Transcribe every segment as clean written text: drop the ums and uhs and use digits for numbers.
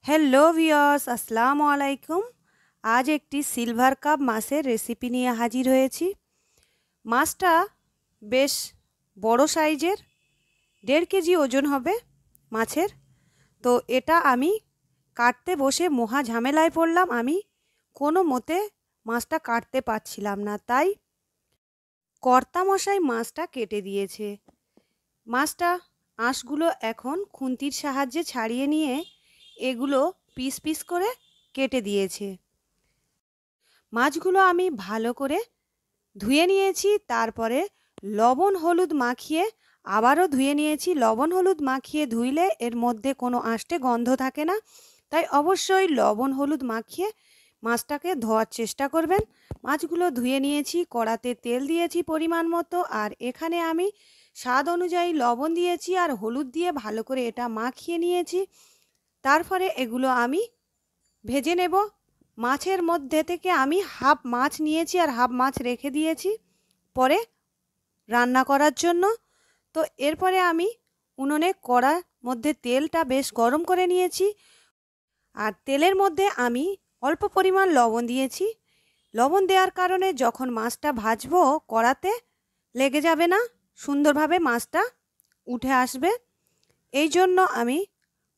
Hello viewers, আসসালামু আলাইকুম। আজ একটি সিলভার কাপ মাছের রেসিপি নিয়ে হাজির হয়েছি। মাছটা বেশ বড় সাইজের, 1.5 কেজি ওজন হবে মাছের। তো এটা আমি কাটতে বসে মহা ঝামেলায় পড়লাম। আমি কোনো মতে মাছটা কাটতে পারছিলাম না, তাই কর্তামশাই মাছটা কেটে দিয়েছে। মাছটা আঁশগুলো এখন খুন্তির সাহায্যে ছাড়িয়ে নিয়ে এগুলো পিস পিস করে কেটে দিয়েছে। মাছগুলো আমি ভালো করে ধুয়ে নিয়েছি, তারপরে লবণ হলুদ মাখিয়ে আবারও ধুয়ে নিয়েছি। লবণ হলুদ মাখিয়ে ধুইলে এর মধ্যে কোনো আঁশটে গন্ধ থাকে না, তাই অবশ্যই লবণ হলুদ মাখিয়ে মাছটাকে ধোয়ার চেষ্টা করবেন। মাছগুলো ধুয়ে নিয়েছি, কড়াতে তেল দিয়েছি পরিমাণ মতো, আর এখানে আমি স্বাদ অনুযায়ী লবণ দিয়েছি আর হলুদ দিয়ে ভালো করে এটা মাখিয়ে নিয়েছি। তারপরে এগুলো আমি ভেজে নেব। মাছের মধ্যে থেকে আমি হাফ মাছ নিয়েছি আর হাফ মাছ রেখে দিয়েছি পরে রান্না করার জন্য। তো এরপরে আমি উনুনে কড়ার মধ্যে তেলটা বেশ গরম করে নিয়েছি, আর তেলের মধ্যে আমি অল্প পরিমাণ লবণ দিয়েছি। লবণ দেওয়ার কারণে যখন মাছটা ভাজবো কড়াতে লেগে যাবে না, সুন্দরভাবে মাছটা উঠে আসবে। এই জন্য আমি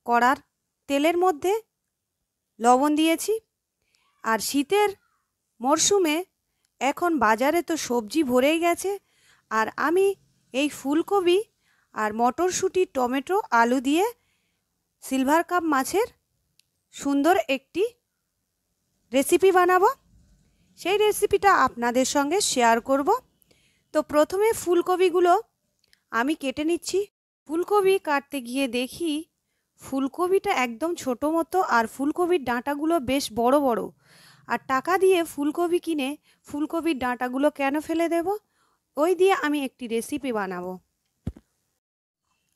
কড়ার তেলের মধ্যে লবণ দিয়েছি। আর শীতের মরশুমে এখন বাজারে তো সবজি ভরেই গেছে, আর আমি এই ফুলকপি আর মটরশুঁটি, টমেটো, আলু দিয়ে সিলভার কাপ মাছের সুন্দর একটি রেসিপি বানাবো। সেই রেসিপিটা আপনাদের সঙ্গে শেয়ার করব। তো প্রথমে ফুলকপিগুলো আমি কেটে নিচ্ছি। ফুলকপি কাটতে গিয়ে দেখি ফুলকপিটা একদম ছোটো মতো, আর ফুলকপির ডাঁটাগুলো বেশ বড় বড়। আর টাকা দিয়ে ফুলকপি কিনে ফুলকপির ডাঁটাগুলো কেন ফেলে দেব? ওই দিয়ে আমি একটি রেসিপি বানাবো,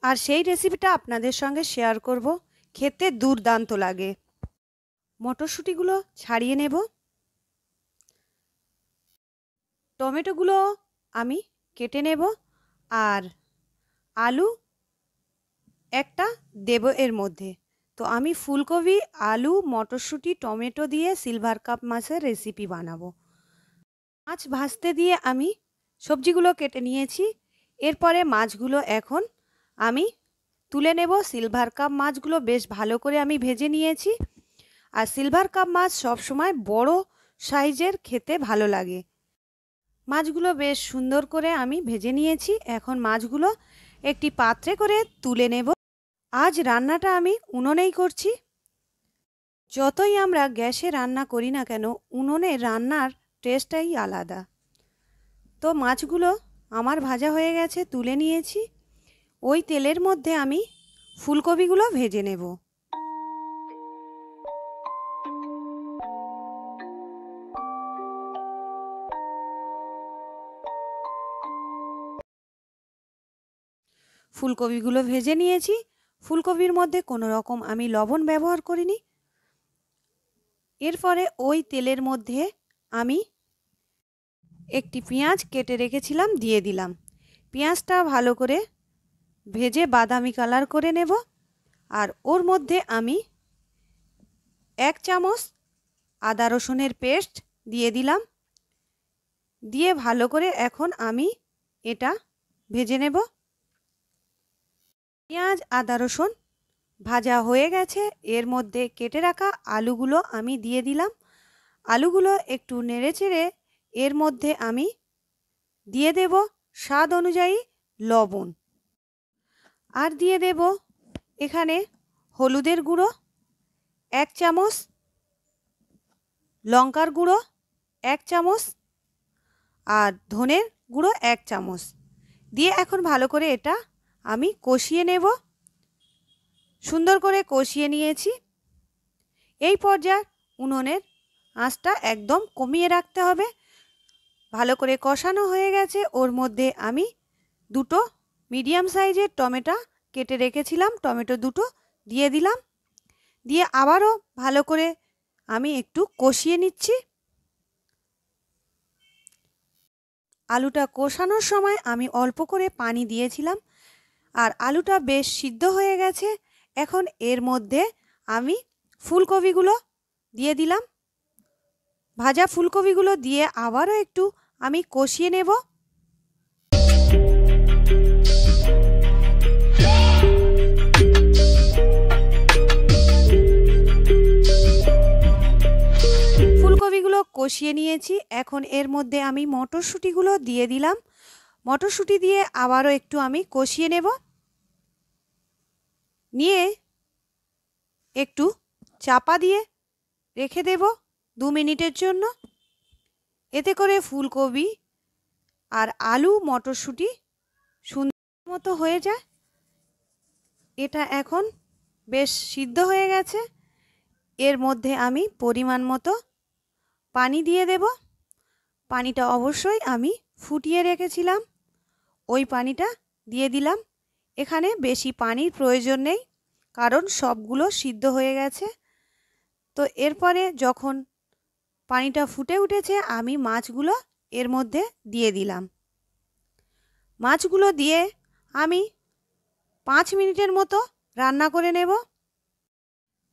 আর সেই রেসিপিটা আপনাদের সঙ্গে শেয়ার করব। খেতে দুর্দান্ত লাগে। মটরশুঁটিগুলো ছাড়িয়ে নেব। টমেটোগুলো আমি কেটে নেব, আর আলু একটা দেব এর মধ্যে। তো আমি ফুলকপি, আলু, মটরশুঁটি, টমেটো দিয়ে সিলভার কাপ মাছের রেসিপি বানাবো। মাছ ভাজতে দিয়ে আমি সবজিগুলো কেটে নিয়েছি। এরপরে মাছগুলো এখন আমি তুলে নেব। সিলভার কাপ মাছগুলো বেশ ভালো করে আমি ভেজে নিয়েছি। আর সিলভার কাপ মাছ সবসময় বড় সাইজের খেতে ভালো লাগে। মাছগুলো বেশ সুন্দর করে আমি ভেজে নিয়েছি। এখন মাছগুলো একটি পাত্রে করে তুলে নেব। আজ রান্নাটা আমি উনুনেই করছি। যতই আমরা গ্যাসে রান্না করি না কেন, উনুনে রান্নার টেস্টটাই আলাদা। তো মাছগুলো আমার ভাজা হয়ে গেছে, তুলে নিয়েছি। ওই তেলের মধ্যে আমি ফুলকপিগুলো ভেজে নেব। ফুলকপিগুলো ভেজে নিয়েছি। ফুলকপির মধ্যে কোনো রকম আমি লবণ ব্যবহার করিনি। এরপরে ওই তেলের মধ্যে আমি একটি পেঁয়াজ কেটে রেখেছিলাম দিয়ে দিলাম। পেঁয়াজটা ভালো করে ভেজে বাদামি কালার করে নেব। আর ওর মধ্যে আমি 1 চামচ আদা রসুনের পেস্ট দিয়ে দিলাম। দিয়ে ভালো করে এখন আমি এটা ভেজে নেব। পেঁয়াজ, আদা, রসুন ভাজা হয়ে গেছে। এর মধ্যে কেটে রাখা আলুগুলো আমি দিয়ে দিলাম। আলুগুলো একটু নেড়েচেড়ে এর মধ্যে আমি দিয়ে দেব স্বাদ অনুযায়ী লবণ, আর দিয়ে দেব এখানে হলুদের গুঁড়ো 1 চামচ, লঙ্কার গুঁড়ো 1 চামচ, আর ধনের গুঁড়ো 1 চামচ দিয়ে এখন ভালো করে এটা আমি কষিয়ে নেব। সুন্দর করে কষিয়ে নিয়েছি। এই পর্যায়ে উনুনের আঁচটা একদম কমিয়ে রাখতে হবে। ভালো করে কষানো হয়ে গেছে। ওর মধ্যে আমি 2টো মিডিয়াম সাইজের টমেটো কেটে রেখেছিলাম, টমেটো 2টো দিয়ে দিলাম। দিয়ে আবারও ভালো করে আমি একটু কষিয়ে নিচ্ছি। আলুটা কষানোর সময় আমি অল্প করে পানি দিয়েছিলাম, আর আলুটা বেশ সিদ্ধ হয়ে গেছে। এখন এর মধ্যে আমি ফুলকপিগুলো দিয়ে দিলাম। ভাজা ফুলকপিগুলো দিয়ে আবারও একটু আমি কষিয়ে নেব। ফুলকপিগুলো কষিয়ে নিয়েছি। এখন এর মধ্যে আমি মটরশুঁটিগুলো দিয়ে দিলাম। মটরশুঁটি দিয়ে আবারও একটু আমি কষিয়ে নেব। নিয়ে একটু চাপা দিয়ে রেখে দেব 2 মিনিটের জন্য। এতে করে ফুলকপি আর আলু মটরশুঁটি সুন্দর মতো হয়ে যায়। এটা এখন বেশ সিদ্ধ হয়ে গেছে। এর মধ্যে আমি পরিমাণ মতো পানি দিয়ে দেব। পানিটা অবশ্যই আমি ফুটিয়ে রেখেছিলাম, ওই পানিটা দিয়ে দিলাম। এখানে বেশি পানির প্রয়োজন নেই, কারণ সবগুলো সিদ্ধ হয়ে গেছে। তো এরপরে যখন পানিটা ফুটে উঠেছে, আমি মাছগুলো এর মধ্যে দিয়ে দিলাম। মাছগুলো দিয়ে আমি 5 মিনিটের মতো রান্না করে নেব।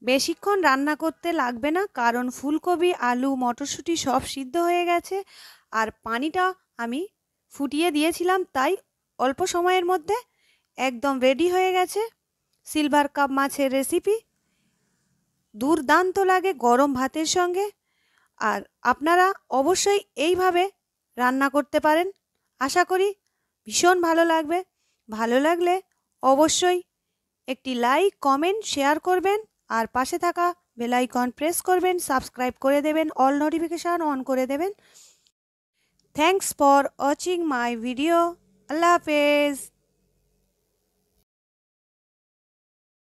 বেশিক্ষণ রান্না করতে লাগবে না, কারণ ফুলকপি আলু মটরশুঁটি সব সিদ্ধ হয়ে গেছে আর পানিটা আমি ফুটিয়ে দিয়েছিলাম, তাই অল্প সময়ের মধ্যে একদম রেডি হয়ে গেছে সিলভার কাপ মাছের রেসিপি। দুর্দান্ত লাগে গরম ভাতের সঙ্গে। আর আপনারা অবশ্যই এইভাবে রান্না করতে পারেন। আশা করি ভীষণ ভালো লাগবে। ভালো লাগলে অবশ্যই একটি লাইক কমেন্ট শেয়ার করবেন আর পাশে থাকা বেল আইকন প্রেস করবেন, সাবস্ক্রাইব করে দেবেন, অল নোটিফিকেশান অন করে দেবেন। Thanks for watching my video. আল্লাহ হাফেজ।